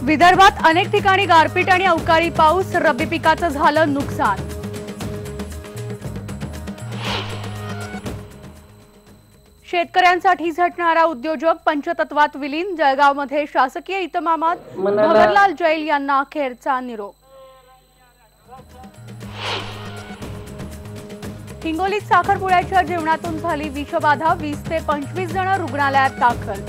विदर्भात अनेक ठिकाणी गारपीट आणि अवकाळी पाऊस, रब्बी पिकाचं झालं नुकसान। शेतकऱ्यांसाठी झटणारा उद्योजक पंचतत्वात विलीन, जळगावमध्ये शासकीय इतमामात भगरलाल जैल यांना अखेरचा निरोप। हिंगोलीत साखरपुड्याच्या जेवणातून झाली विषबाधा, 20 ते 25 जण रुग्णालयात दाखल।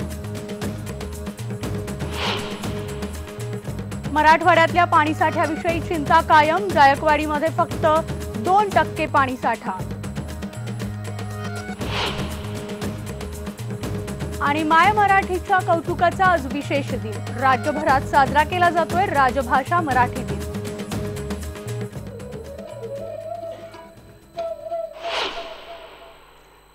मराठवाड्यातल्या पाणीसाठ्याविषयी चिंता कायम, जायकवाडीमध्ये फक्त 2% पाणीसाठा। आणि माय मराठीच्या कौतुकाचा आज विशेष दिन, राज्यभरात साजरा केला जातोय राजभाषा मराठी दिन।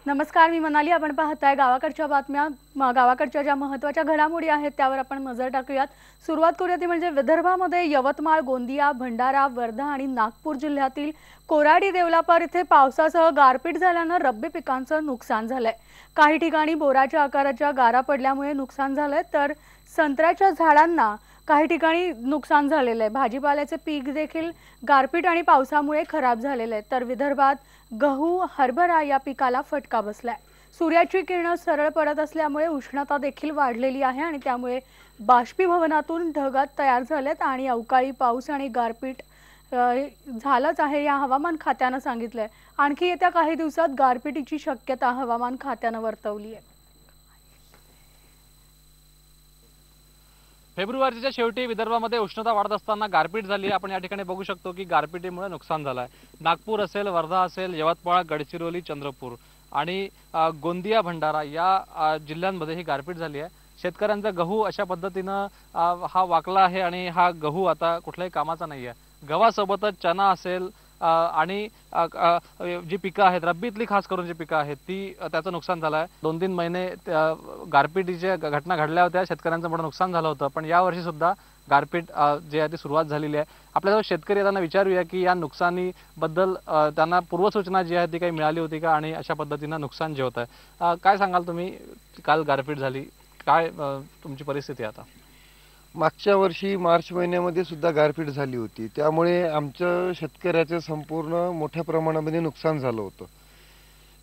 नमस्कार, मी मनाली, आपण पाहताय गावाकडच्या बातम्या। गावाकडच्या ज्या महत्त्वाच्या घडामोडी आहेत त्यावर आपण नजर टाकूयात। सुरुवात करूया ती म्हणजे विदर्भामध्ये यवतमाळ, गोंदिया, भंडारा, वर्धा आणि नागपूर जिल्ह्यातील कोराडी देवलापार इथे पावसासह गारपीट झाल्यानं रब्बी पिकांचं नुकसान झालंय। काही ठिकाणी बोराच्या आकाराच्या गारा पडल्यामुळे नुकसान झालंय, तर संत्र्याच्या झाडांना काही ठिकाणी नुकसान झालेलं आहे। भाजीपाल्याचे पीक देखील गारपीट आणि पावसामुळे खराब झालेले आहे, तर विदर्भात गहू, हरभरा या पिकाला फटका बसलाय। सूर्याची किरणं सरळ पडत असल्यामुळे उष्णता देखील वाढलेली आहे आणि त्यामुळे बाष्पीभवनातून ढगात तयार झालेत आणि अवकाळी पाऊस आणि गारपीट झालंच आहे, या हवामान खात्यानं सांगितलंय। आणखी येत्या काही दिवसात गारपीटीची शक्यता हवामान खात्यानं वर्तवली आहे। फेब्रुवारीच्या शेवटी विदर्भामध्ये उष्णता वाढत असताना गारपीट झाली। आपण या ठिकाणी बघू शकतो की गारपीटीमुळे नुकसान झालं आहे। नागपूर असेल, वर्धा असेल, यवतमाळ, गडचिरोली, चंद्रपूर आणि गोंदिया, भंडारा या जिल्ह्यांमध्ये ही गारपीट झाली आहे। शेतकऱ्यांचा गहू अशा पद्धतीनं हा वाकला आहे आणि हा गहू आता कुठल्याही कामाचा नाही आहे। गव्हासोबतच चना असेल आणि जी पिकं आहेत रब्बीतली, खास करून जी पिकं आहेत ती त्याचं नुकसान झालं आहे। 2-3 महिने गारपीटीच्या घटना घडल्या होत्या, शेतकऱ्यांचं मोठं नुकसान झालं होतं, पण यावर्षी सुद्धा गारपीट जे आहे ती सुरुवात झालेली आहे। आपल्याजवळ शेतकरी त्यांना विचारूया की या नुकसानीबद्दल त्यांना पूर्वसूचना जी आहे ती काही मिळाली होती का आणि अशा पद्धतीनं नुकसान जे होत आहे काय सांगाल तुम्ही? काल गारपीट झाली, काय तुमची परिस्थिती आता? मागच्या वर्षी मार्च महिन्यामध्ये सुद्धा गारपीट झाली होती, त्यामुळे आमचं शेतकऱ्याचं संपूर्ण मोठ्या प्रमाणामध्ये नुकसान झालं होतं।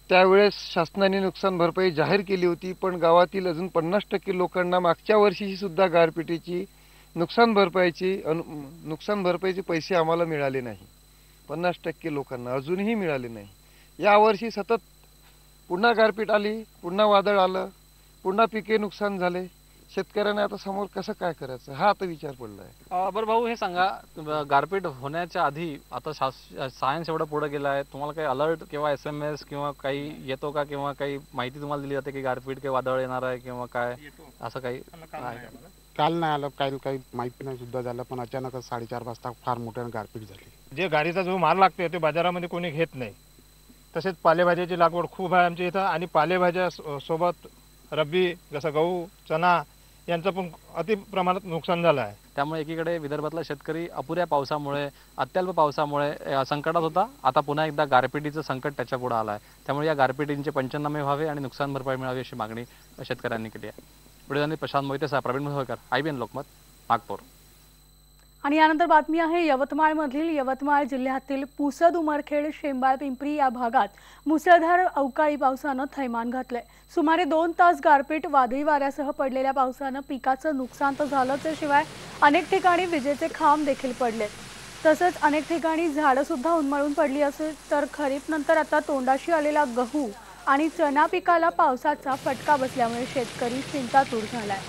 त्यावेळेस शासनाने नुकसान भरपाई जाहीर केली होती, पण गावातील अजून 50% लोकांना मागच्या वर्षीची सुद्धा गारपीटीची नुकसान भरपाईचे पैसे आम्हाला मिळाले नाही। 50% लोकांना अजूनही मिळाले नाही। यावर्षी सतत पुन्हा गारपीट आली, पुन्हा वादळ आलं, पुन्हा पिके नुकसान झाले। शेतकऱ्यांना आता समोर कसं काय करायचं हा आता विचार पडलाय। बरं भाऊ, हे सांगा, गारपीट होण्याच्या आधी आता सायन्स एवढं पुढे गेलं आहे, तुम्हाला काही अलर्ट किंवा SMS किंवा काही येतो का, किंवा काही माहिती तुम्हाला दिली जाते की गारपीट किंवा वादळ येणार आहे किंवा काय असं काही? काल नाही आलं, काही माहिती नाही सुद्धा झालं, पण अचानकच 4:30 वाजता फार मोठ्यानं गारपीट झाली। जे गाडीचा जो माल लागतोय ते बाजारामध्ये कोणी घेत नाही। तसेच पालेभाज्याची लागवड खूप आहे आमच्या इथं, आणि पालेभाज्या सोबत रब्बी जसं गहू, चना यांचं पण अति प्रमाणात नुकसान झालं आहे। त्यामुळे एकीकडे विदर्भातला शेतकरी अपुऱ्या पावसामुळे, अत्यल्प पावसामुळे संकटात होता, आता पुन्हा एकदा गारपिटीचं संकट त्याच्या पुढे आलं आहे। त्यामुळे या गारपिटींचे पंचनामे व्हावे आणि नुकसान भरपाई मिळावी अशी मागणी शेतकऱ्यांनी केली आहे। Video Prashant Mohite, Pravin Mudholkar, IBN Lokmat, Nagpur. आणि यानंतर बातमी आहे यवतमाळमधील। यवतमाळ जिल्ह्यातील पुसद, उमरखेड, शेंबाळ, पिंपरी या भागात मुसळधार अवकाळी पावसानं थैमान घातलंय। सुमारे 2 तास गारपीट, वादळी वाऱ्यासह पडलेल्या पावसानं पिकाचं नुकसान तर झालंच, शिवाय अनेक ठिकाणी विजेचे खांब देखील पडलेत। तसंच अनेक ठिकाणी झाडं सुद्धा उन्मळून पडली असेल, तर खरीप नंतर आता तोंडाशी आलेला गहू आणि चना पिकाला पावसाचा फटका बसल्यामुळे शेतकरी चिंतातूर झालाय।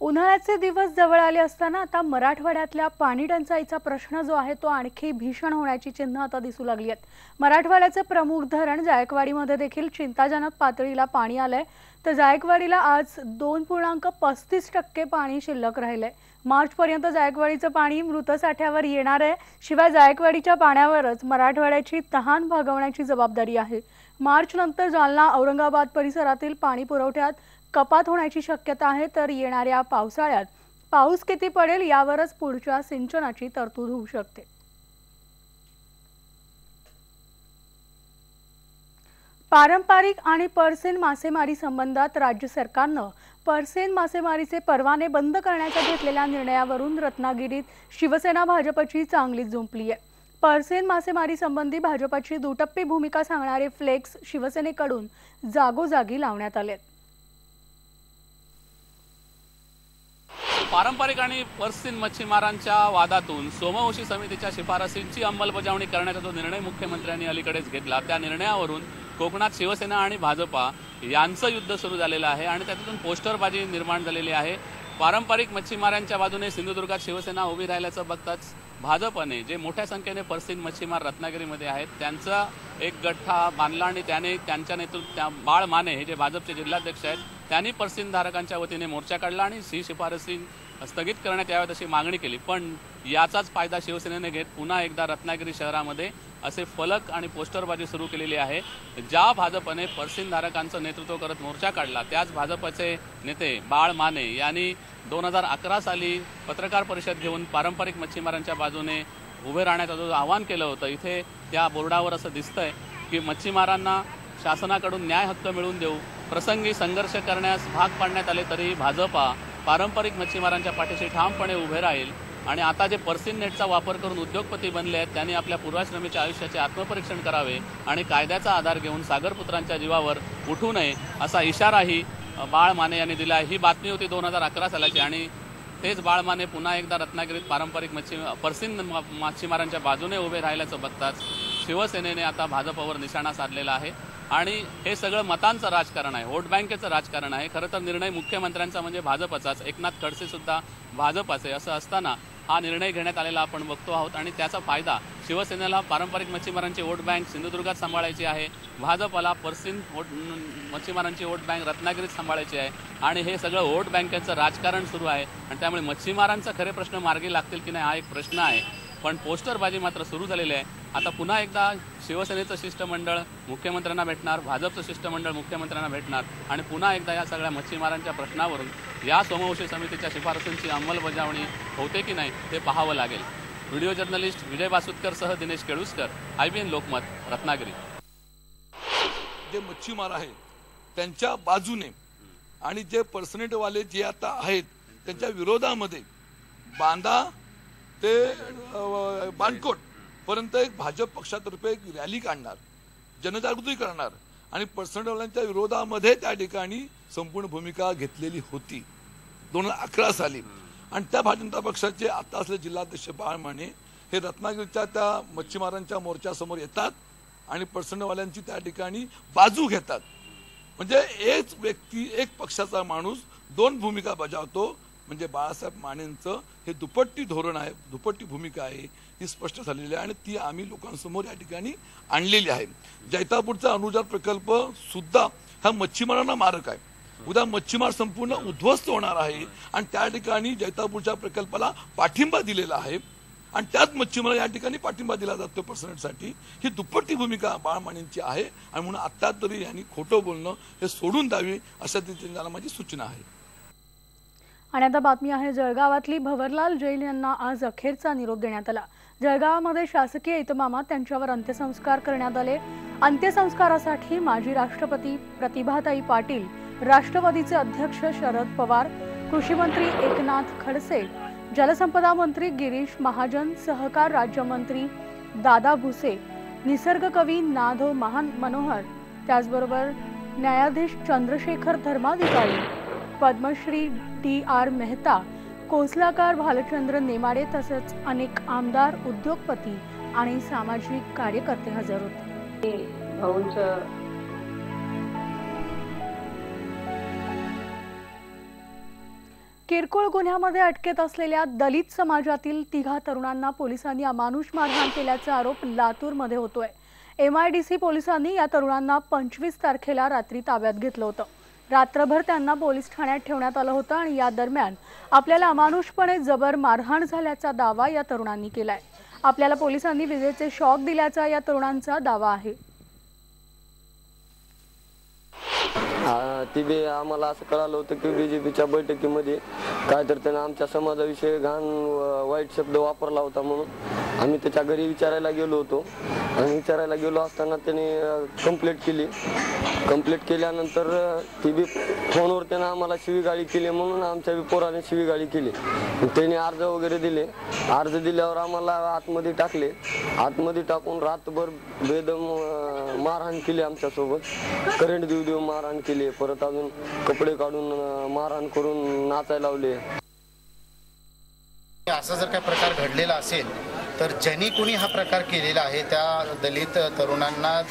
उन्हाळ्याचे दिवस जवळ आले असताना आता मराठवाड्यातल्या पाणी टंचाईचा प्रश्न जो आहे तो आणखी भीषण होण्याची चिन्ह आता दिसू लागली आहेत। मराठवाड्याचे प्रमुख धरण जायकवाडीमध्ये देखील चिंताजनक पातळीला पाणी आलंय, तर जायकवाडीला आज 2.35% पाणी शिल्लक राहिलंय। मार्चपर्यंत जायकवाडीचं पाणी मृत साठ्यावर येणार आहे, शिवाय जायकवाडीच्या पाण्यावरच मराठवाड्याची तहान भागवण्याची जबाबदारी आहे। मार्च नंतर जालना, औरंगाबाद परिसरातील पाणी पुरवठ्यात कपात होण्याची शक्यता आहे, तर येणाऱ्या पावसाळ्यात पाऊस किती पडेल यावरच पुढच्या सिंचनाची तरतूद होऊ शकते। पारंपरिक आणि पर्सेन मासेमारी संबंधात राज्य सरकारनं पर्सेन मासेमारीचे परवाने बंद करण्याचा घेतलेल्या निर्णयावरून रत्नागिरीत शिवसेना भाजपची चांगलीच जुंपली आहे। पर्सेन मासेमारी संबंधी भाजपची दुटप्पी भूमिका सांगणारे फ्लेक्स शिवसेनेकडून जागोजागी लावण्यात आलेत। पारंपरिक आणि पर्सेन मच्छीमारांच्या वादातून सोमवंशी समितीच्या शिफारसींची अंमलबजावणी करण्याचा जो निर्णय मुख्यमंत्र्यांनी अलीकडेच घेतला, त्या निर्णयावरून कोकणात शिवसेना आणि भाजपा यांचं युद्ध सुरू झालेलं आहे आणि त्यातून पोस्टरबाजी निर्माण झालेली आहे। पारंपरिक मच्छीमारांच्या बाजूने सिंधुदुर्गात शिवसेना उभी राहिल्याचं बघताच भाजपने जे मोठ्या संख्येने पर्सेन मच्छीमार रत्नागिरीमध्ये आहेत त्यांचा एक गठ्ठा बांधला आणि त्याने त्यांच्या नेतृत्वात बाळ माने हे जे भाजपचे जिल्हाध्यक्ष आहेत त्यांनी पर्सेन धारकांच्या वतीने मोर्चा काढला आणि शिफारसी स्थगित करण्यात याव्यात अशी मागणी केली। पण याचाच फायदा शिवसेनेने घेत पुन्हा एकदा रत्नागिरी शहरामध्ये असे फलक आणि पोस्टरबाजी सुरू केलेली आहे। ज्या भाजपने पर्सेन धारकांचं नेतृत्व करत मोर्चा काढला त्याच भाजपचे नेते बाळ माने यांनी 2011 साली पत्रकार परिषद घेऊन पारंपरिक मच्छीमारांच्या बाजूने उभे राहण्याचं आवाहन केलं होतं। इथे त्या बोर्डावर असं दिसतंय की मच्छीमारांना शासनाकडून न्याय हक्क मिळवून देऊ, प्रसंगी संघर्ष करण्यास भाग पाडण्यात आले तरी भाजपा पारंपरिक मच्छीमारांच्या पाठीशी ठामपणे उभे राहील आणि आता जे पर्सेन नेटचा वापर करून उद्योगपती बनले आहेत त्यांनी आपल्या पूर्वाश्रमीच्या आयुष्याचे आत्मपरीक्षण करावे आणि कायद्याचा आधार घेऊन सागरपुत्रांच्या जीवावर उठू नये असा इशाराही बाळ माने यांनी दिला आहे। ही बातमी होती 2011 सालाची आणि तेच बाळ माने पुन्हा एकदा रत्नागिरीत पारंपरिक पर्सेन मच्छीमारांच्या बाजूने उभे राहिल्याचं बघताच शिवसेनेने आता भाजपवर निशाणा साधलेला आहे आणि हे सगळं मतांचं राजकारण आहे, वोट बँकेचं राजकारण आहे। खरं तर निर्णय मुख्यमंत्र्यांचा म्हणजे भाजपचाच, एकनाथ खडसे सुद्धा भाजपाचे असं असताना हा निर्णय घेण्यात आलेला आपण बघतो आहोत आणि त्याचा फायदा शिवसेनेला पारंपरिक मच्छीमारांची वोट बँक सिंधुदुर्गात सांभाळायची आहे, भाजपला पर्सेन मच्छीमारांची वोट बँक रत्नागिरीत सांभाळायची आहे आणि हे सगळं वोट बँकेचं राजकारण सुरू आहे आणि त्यामुळे मच्छीमारांचा खरे प्रश्न मार्गी लागतील की नाही हा एक प्रश्न आहे। पण पोस्टरबाजी मात्र सुरू झालेली आहे। आता पुन्हा एकदा शिवसेनेचं शिष्टमंडळ मुख्यमंत्र्यांना भेटणार, भाजपचं शिष्टमंडळ मुख्यमंत्र्यांना भेटणार आणि पुन्हा एकदा या सगळ्या मच्छीमारांच्या प्रश्नावरून या सोमवंशी समितीच्या शिफारसींची अंमलबजावणी होते की नाही ते पाहावं लागेल। व्हिडिओ जर्नलिस्ट विजय बासुतकरसह दिनेश केळुसकर, IBN लोकमत, रत्नागिरी। जे मच्छीमार आहेत त्यांच्या बाजूने आणि जे पर्सनेटवाले जे आता आहेत त्यांच्या विरोधामध्ये बांधा ते बाणकोट पर्यंत एक भाजप पक्षातर्फे एक रॅली काढणार, जनजागृती करणार आणि पर्सनेटवाल्यांच्या विरोधामध्ये त्या ठिकाणी संपूर्ण भूमिका घेतलेली होती 2011 साली आणि त्या भारतीय जनता पक्षाचे आता असले जिल्हाध्यक्ष बाळ माने हे रत्नागिरीच्या त्या मच्छीमारांच्या मोर्चासमोर येतात आणि पर्सनेटवाल्यांची त्या ठिकाणी बाजू घेतात। म्हणजे एक व्यक्ती, एक पक्षाचा माणूस दोन भूमिका बजावतो म्हणजे बाळासाहेब मानेंचं हे दुपट्टी धोरण आहे, दुपट्टी भूमिका आहे ही स्पष्ट झालेली आहे आणि ती आम्ही लोकांसमोर या ठिकाणी आणलेली आहे। जैतापूरचा अणुऊर्जा प्रकल्प सुद्धा हा मच्छीमारांना मारक आहे। उद्या मच्छीमार संपूर्ण उद्ध्वस्त होणार आहे आणि त्या ठिकाणी जैतापूरच्या प्रकल्पाला पाठिंबा दिलेला आहे आणि त्याच मच्छीमार या ठिकाणी पाठिंबा दिला जातो पर्सेंटसाठी। ही दुपट्टी भूमिका बाळ मानेंची आहे आणि म्हणून आता तरी यांनी खोटं बोलणं हे सोडून द्यावे अशा रीतीने माझी सूचना आहे। आणि आता बातमी आहे जळगावातली भवरलाल जैन यांना आज अखेरचा निरोप देण्यात आला। जळगावामध्ये शासकीय इतमामात त्यांच्यावर अंत्यसंस्कार करण्यात आले। अंत्यसंस्कारासाठी माजी राष्ट्रपती प्रतिभाताई पाटील, राष्ट्रवादीचे अध्यक्ष शरद पवार, कृषी मंत्री एकनाथ खडसे, जलसंपदा मंत्री गिरीश महाजन, सहकार राज्यमंत्री दादा भुसे, निसर्गकवी नाधो मनोहर, त्याचबरोबर न्यायाधीश चंद्रशेखर धर्माधिकारी, पद्मश्री DR मेहता, कोसलाकार भालचंद्र नेमाडे तसेच अनेक आमदार, उद्योगपती आणि सामाजिक कार्यकर्ते हजर होते। किरकोळ गुन्ह्यामध्ये अटकेत असलेल्या दलित समाजातील 3 तरुणांना पोलिसांनी अमानुष मारहाण केल्याचा आरोप लातूरमध्ये होतोय। MIDC पोलिसांनी या तरुणांना 25 तारखेला रात्री ताब्यात घेतलं होतं। रात्रभर त्यांना पोलीस ठाण्यात ठेवण्यात आलं होतं आणि या दरम्यान आपल्याला अमानुषपणे जबर मारहाण झाल्याचा दावा या तरुणांनी केलाय। आपल्याला पोलिसांनी विजेचे शॉक दिल्याचा या तरुणांचा दावा आहे। ती आम्हाला असं कळालं होतं की BJPच्या बैठकीमध्ये काय तर त्यानं आमच्या समाजाविषयी घाण वाईट शब्द वापरला होता म्हणून आम्ही त्याच्या घरी विचारायला गेलो होतो आणि विचारायला गेलो असताना त्याने कंप्लेंट केली. कंप्लेंट केल्यानंतर ती बी फोनवर त्यानं आम्हाला शिवीगाळी केली, म्हणून आमच्या बी पोराने शिवीगाळी केली. त्याने अर्ज वगैरे दिले. अर्ज दिल्यावर आम्हाला आतमध्ये टाकले. आतमध्ये टाकून रातभर बेदम मारहाण केली आमच्यासोबत. करंट देऊ मारहाण केली. परत अजून कपडे काढून मारहाण करून नाचायला लावले. असा जर काही प्रकार घडलेला असेल तर ज्यांनी कोणी हा प्रकार केलेला आहे त्या दलित तरुणांना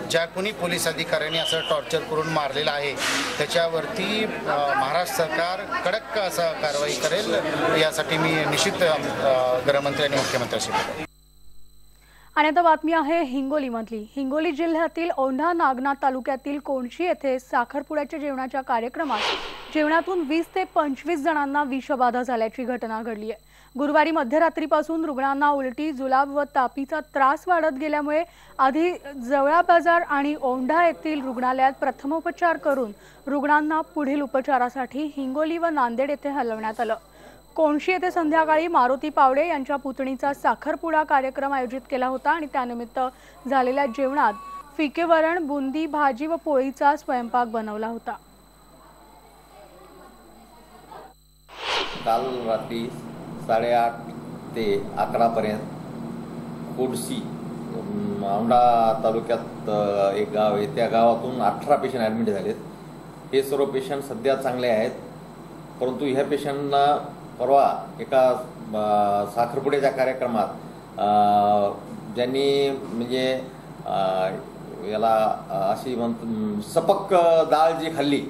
ज्या कोणी पोलीस अधिकाऱ्यांनी असं टॉर्चर करून मारलेलं आहे त्याच्यावरती महाराष्ट्र सरकार कडक असा कारवाई करेल, यासाठी मी निश्चित गृहमंत्री आणि मुख्यमंत्र्यांशी बोलेन. आणि आता बातमी आहे हिंगोलीमधली. हिंगोली जिल्ह्यातील औंढा नागनाथ तालुक्यातील कोणशी येथे साखरपुड्याच्या जेवणाच्या कार्यक्रमात जेवणातून 20 ते 25 जणांना विषबाधा झाल्याची घटना घडली आहे. गुरुवारी मध्यरात्रीपासून रुग्णांना उलटी, जुलाब व तापीचा त्रास वाढत गेल्यामुळे आधी जवळा बाजार आणि औंढा येथील रुग्णालयात प्रथमोपचार करून रुग्णांना पुढील उपचारासाठी हिंगोली व नांदेड येथे हलवण्यात आलं. कोणशी येथे संध्याकाळी मारुती पावडे यांच्या पुतणीचा साखरपुडा कार्यक्रम आयोजित केला होता आणि त्यानिमित्त झालेल्या जेवणात फिके वरण, बुंदी, भाजी व पोळीचा स्वयंपाक बनवला होता. काल रात्री 8:30 ते 11 पर्यंत कोडशी औंढा तालुक्यात एक गाव आहे, त्या गावातून 18 पेशंट ॲडमिट झालेत. हे सर्व पेशंट सध्या चांगले आहेत, परंतु ह्या पेशंटना परवा एका साखरपुड्याच्या कार्यक्रमात ज्यांनी म्हणजे याला अशी सपक डाळ जी खाल्ली,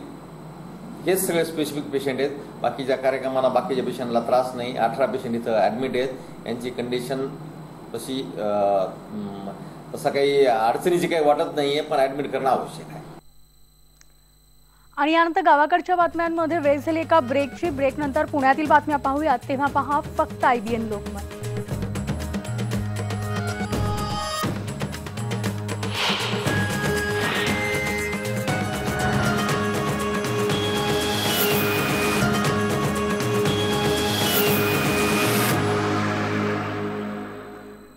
हेच सगळे स्पेसिफिक पेशंट आहेत. बाकीच्या कार्यक्रमाला बाकीच्या पेशंटला त्रास नाही. 18 पेशंट इथं ॲडमिट आहेत. यांची कंडिशन तशी तसं काही अडचणीची काही वाटत नाही आहे, पण ॲडमिट करणं आवश्यक आहे. आणि यानंतर गावाकडच्या बातम्यांमध्ये वेळ झाली एका ब्रेकची. ब्रेक नंतर पुण्यातील बातम्या पाहूयात, तेव्हा पहा फक्त IBN लोकमत.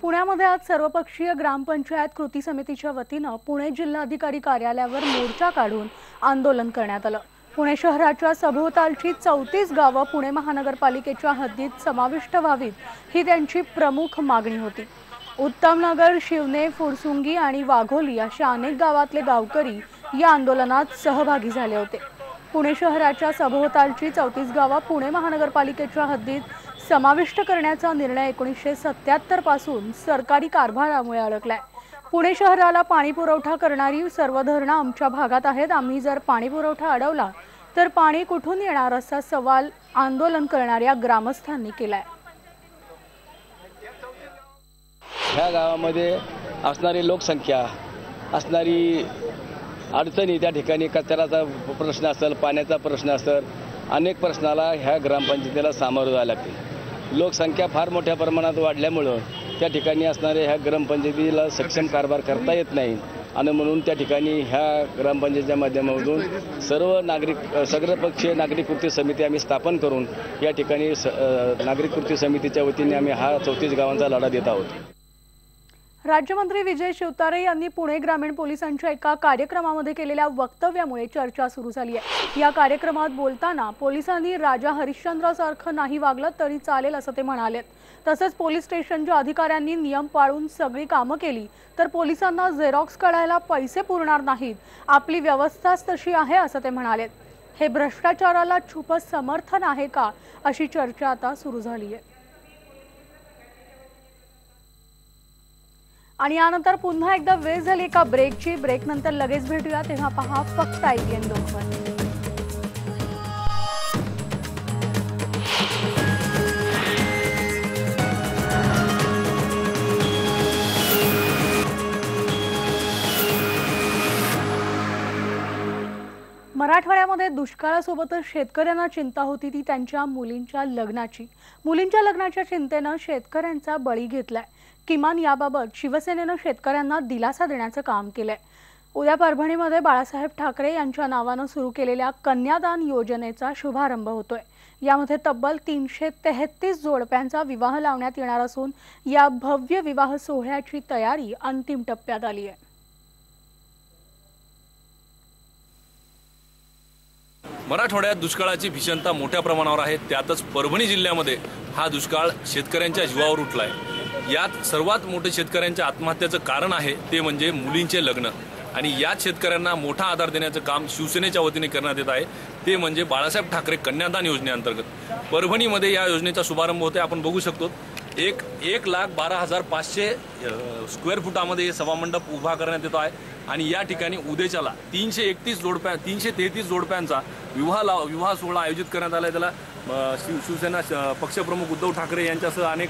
पुण्यामध्ये आज सर्वपक्षीय ग्रामपंचायत कृती समितीच्या वतीनं पुणे जिल्हाधिकारी कार्यालयावर मोर्चा काढून आंदोलन करण्यात आलं. पुणे शहराच्या सभोवतालची 34 गावं पुणे महानगरपालिकेच्या हद्दीत समाविष्ट व्हावीत, ही त्यांची प्रमुख मागणी होती. उत्तमनगर, शिवने, फुरसुंगी आणि वाघोली अशा अनेक गावातले गावकरी या आंदोलनात सहभागी झाले होते. पुणे शहराच्या सभोवतालची 34 गावं पुणे महानगरपालिकेच्या हद्दीत समाविष्ट करण्याचा निर्णय 1977 पासून सरकारी कारभारामुळे अडकलाय. पुणे शहराला पाणी पुरवठा करणारी सर्व धरणं आमच्या भागात आहेत. आम्ही जर पाणी पुरवठा अडवला तर पाणी कुठून येणार, असा सवाल आंदोलन करणाऱ्या ग्रामस्थांनी केलाय. ह्या गावामध्ये असणारी लोकसंख्या, असणारी अडचणी, त्या ठिकाणी कचऱ्याचा प्रश्न असेल, पाण्याचा प्रश्न असेल, अनेक प्रश्नाला ह्या ग्रामपंचायतीला सामोरं जावं लागते. लोकसंख्या फार मोठ्या प्रमाणात वाढल्यामुळं त्या ठिकाणी असणाऱ्या ह्या ग्रामपंचायतीला सक्षम कारभार करता येत नाही आणि म्हणून त्या ठिकाणी ह्या ग्रामपंचायतीच्या माध्यमातून सर्वपक्षीय नागरिक कृती समिती आम्ही स्थापन करून या ठिकाणी नागरिक कृती समितीच्या वतीने आम्ही हा 34 गावांचा लढा देत आहोत. राज्यमंत्री विजय शिवतारे यांनी पुणे ग्रामीण पोलिसांच्या एका कार्यक्रमामध्ये केलेल्या वक्तव्यामुळे चर्चा सुरू झाली आहे. या कार्यक्रमात बोलताना पोलिसांनी राजा हरिश्चंद्रासारखं नाही वागलं तरी चालेल असं ते म्हणालेत. तसंच पोलीस स्टेशनच्या अधिकाऱ्यांनी नियम पाळून सगळी कामं केली तर पोलिसांना झेरॉक्स काढायला पैसे पुरणार नाहीत, आपली व्यवस्थाच तशी आहे असं ते म्हणालेत. हे भ्रष्टाचाराला छुपं समर्थन आहे का, अशी चर्चा आता सुरू झाली आहे. आणि यानंतर पुन्हा एकदा वेळ झाली एका ब्रेकची. ब्रेक नंतर लगेच भेटूया, तेव्हा पहा फक्त IBN लोकमत. मराठवाड्यामध्ये दुष्काळासोबतच शेतकऱ्यांना चिंता होती ती त्यांच्या मुलींच्या लग्नाची. मुलींच्या लग्नाच्या चिंतेनं शेतकऱ्यांचा बळी घेतलाय. किमान याबाबत शिवसेनेनं शेतकऱ्यांना दिलासा देण्याचं काम केलंय. उद्या परभणीमध्ये बाळासाहेब ठाकरे यांच्या नावानं सुरू केलेल्या कन्यादान योजनेचा शुभारंभ होतोय. यामध्ये तब्बल 333 जोडप्यांचा विवाह लावण्यात येणार असून या भव्य विवाह सोहळ्याची तयारी अंतिम टप्प्यात आली आहे। मराठवाड्यात दुष्काळाची भीषणता मोठ्या प्रमाणावर आहे। त्यातच परभणी जिल्ह्यामध्ये हा दुष्काळ शेतकऱ्यांच्या जीवावर उठलाय। यात सर्वात मोठे शेतकऱ्यांच्या आत्महत्येचं कारण आहे ते म्हणजे मुलींचे लग्न आणि याच शेतकऱ्यांना मोठा आधार देण्याचं काम शिवसेनेच्या वतीने करण्यात येत आहे ते म्हणजे बाळासाहेब ठाकरे कन्यादान योजनेअंतर्गत परभणीमध्ये या योजनेचा शुभारंभ होतोय। आपण बघू शकतो 1,12,500 स्क्वेअर फुटामध्ये हे सभामंडप उभा करण्यात येतो आहे आणि या ठिकाणी उद्याच्याला 333 जोडप्यांचा विवाह सोहळा आयोजित करण्यात आला आहे। त्याला शिवसेना पक्षप्रमुख उद्धव ठाकरे यांच्यासह अनेक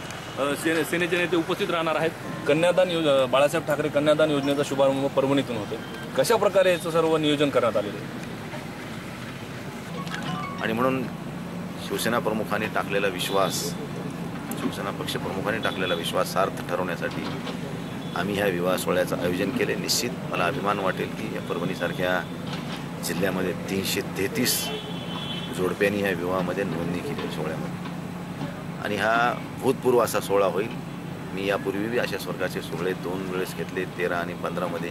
सेनेचे नेते उपस्थित राहणार आहेत। बाळासाहेब ठाकरे कन्यादान योजनेचा शुभारंभ परभणीतून होतो। कशा प्रकारे याचं सर्व नियोजन करण्यात आलेलं आहे आणि म्हणून शिवसेना प्रमुखांनी टाकलेला विश्वास शिवसेना पक्षप्रमुखांनी टाकलेला विश्वास सार्थ ठरवण्यासाठी आम्ही ह्या विवाह सोहळ्याचं आयोजन केले। निश्चित मला अभिमान वाटेल की या परभणीसारख्या जिल्ह्यामध्ये 333 जोडप्यांनी ह्या विवाहामध्ये नोंदणी केली सोहळ्यामध्ये आणि हा भूतपूर्व असा सोहळा होईल। मी यापूर्वी अशा स्वर्गाचे सोहळे 2 वेळेस घेतले 13 आणि 15 मध्ये,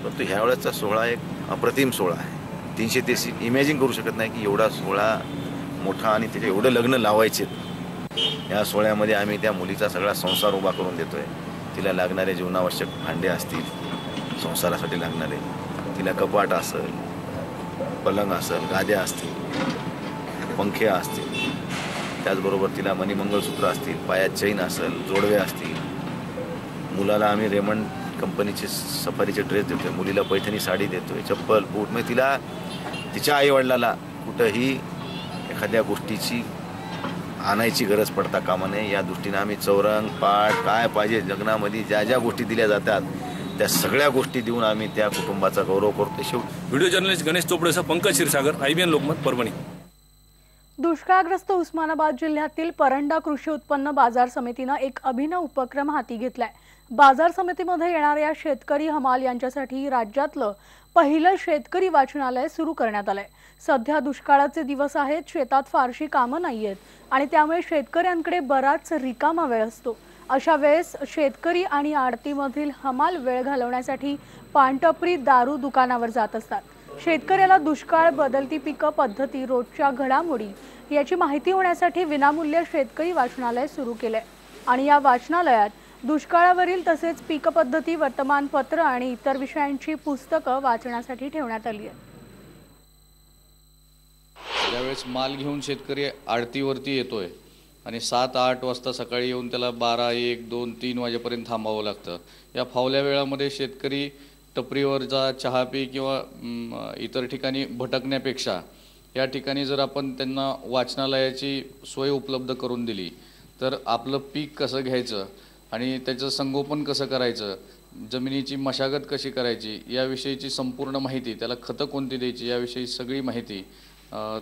परंतु ह्या वेळेचा सोहळा एक अप्रतिम सोहळा आहे। 333 इमॅजिन करू शकत नाही की एवढा सोहळा मोठा आणि त्याचे एवढे लग्न लावायचे। या सोहळ्यामध्ये आम्ही त्या मुलीचा सगळा संसार उभा करून देतोय। तिला लागणारे जीवनावश्यक भांडे असतील, संसारासाठी लागणारे, तिला कपाट असेल, पलंग असेल, गाद्या असतील, पंखे असतील, त्याचबरोबर तिला मणिमंगळसूत्र असतील, पायात चैन असेल, जोडवे असतील। मुलाला आम्ही रेमंड कंपनीचे सफारीचे ड्रेस देतोय, मुलीला पैठणी साडी देतोय, चप्पल बूट। मग तिला तिच्या आईवडिलाला कुठंही एखाद्या गोष्टीची आणायची गरज पडता कामा नये या दृष्टीने आम्ही चौरंग पाट काय पाहिजे लग्नामध्ये ज्या ज्या गोष्टी दिल्या जातात त्या सगळ्या गोष्टी देऊन आम्ही त्या कुटुंबाचा गौरव करतो। व्हिडिओ जर्नलिस्ट गणेश चोपडेसह पंकज क्षीरसागर, IBN लोकमत, परभणी। दुष्काळग्रस्त उस्मानाबाद जिल्ह्यातील परंडा कृषी उत्पन्न बाजार समितीने एक अभिनव उपक्रम हाती घेतलाय। बाजार समितीमध्ये येणाऱ्या शेतकरी हमाल यांच्यासाठी राज्यातलं पहिलं शेतकरी वाचनालय सुरू करण्यात आलंय। सध्या दुष्काळाचे दिवस आहेत, शेतात फारशी कामं नाहीयेत आणि त्यामुळे शेतकऱ्यांकडे बराच रिकामा वेळ असतो। अशा वेळेस शेतकरी आणि आडतीमधील हमाल वेळ घालवण्यासाठी पानटपरी दारू दुकानावर जात असतात। शेतकऱ्याला दुष्काळ, बदलती पिकं, पद्धती, रोजच्या घडामोडी याची माहिती होण्यासाठी विनामूल्य शेतकरी वाचनालय सुरू केलंय आणि या वाचनालयात दुष्काळावरील तसेच पीक पद्धती, वर्तमानपत्र आणि इतर विषयांची पुस्तकं वाचण्यासाठी ठेवण्यात आली आहेत। ज्यावेळेस माल घेऊन शेतकरी आडतीवरती येतोय आणि 7-8 वाजता सकाळी येऊन त्याला 12, 1, 2, 3 वाजेपर्यंत थांबावं लागतं। या फावल्या वेळामध्ये शेतकरी टपरीवर जा, चहा पी किंवा इतर ठिकाणी भटकण्यापेक्षा या ठिकाणी जर आपण त्यांना वाचनालयाची सोय उपलब्ध करून दिली तर आपलं पीक कसं घ्यायचं आणि त्याचं संगोपन कसं करायचं, जमिनीची मशागत कशी करायची याविषयीची संपूर्ण माहिती, त्याला खतं कोणती द्यायची याविषयी सगळी माहिती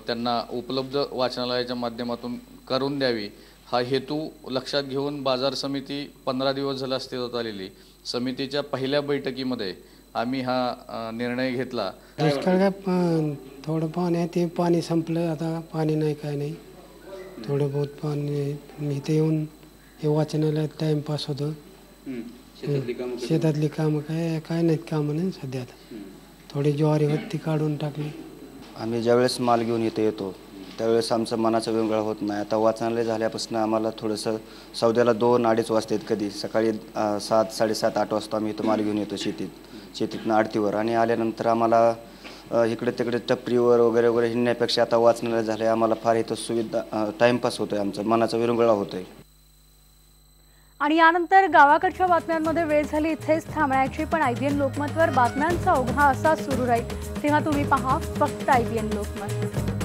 त्यांना उपलब्ध वाचनालयाच्या माध्यमातून करून द्यावी हा हेतू लक्षात घेऊन बाजार समिती 15 दिवस झाला अस्तित्वात आलेली समितीच्या पहिल्या बैठकीमध्ये आम्ही हा निर्णय घेतला। दुष्काळ थोडं पाणी आहे, ते पाणी संपलं, आता पाणी नाही, काय नाही, थोडं बहुत पाणी। मी इथे येऊन हे वाचनालयात टाइमपास होतं। शेतातली कामं काय नाहीत, कामं नाही सध्या। थोडी ज्वारी होती ती काढून टाकली। आम्ही ज्यावेळेस माल घेऊन इथे येतो त्यावेळेस आमचं मनाचा वेगळा होत नाही। आता वाचनालय झाल्यापासून आम्हाला थोडंसं सौद्याला 2-2:30 वाजता येत, कधी सकाळी 7, 7:30, 8 वाजता आम्ही इथं माल घेऊन येतो शेतीतनं आडतीवर आणि आल्यानंतर आम्हाला इकडे तिकडे टपरीवर वगैरे हिंडण्यापेक्षा आता वाचनालय झालं आहे आम्हाला फार इथं सुविधा, टाइमपास होतोय, आमचा मनाचा विरंगुळा होतोय। आणि यानंतर गावाकडच्या बातम्यांमध्ये वेळ झाली इथेच थांबण्याची, पण IBN लोकमतवर बातम्यांचा ओघा असा सुरू राहील, तेव्हा तुम्ही पहा फक्त IBN लोकमत।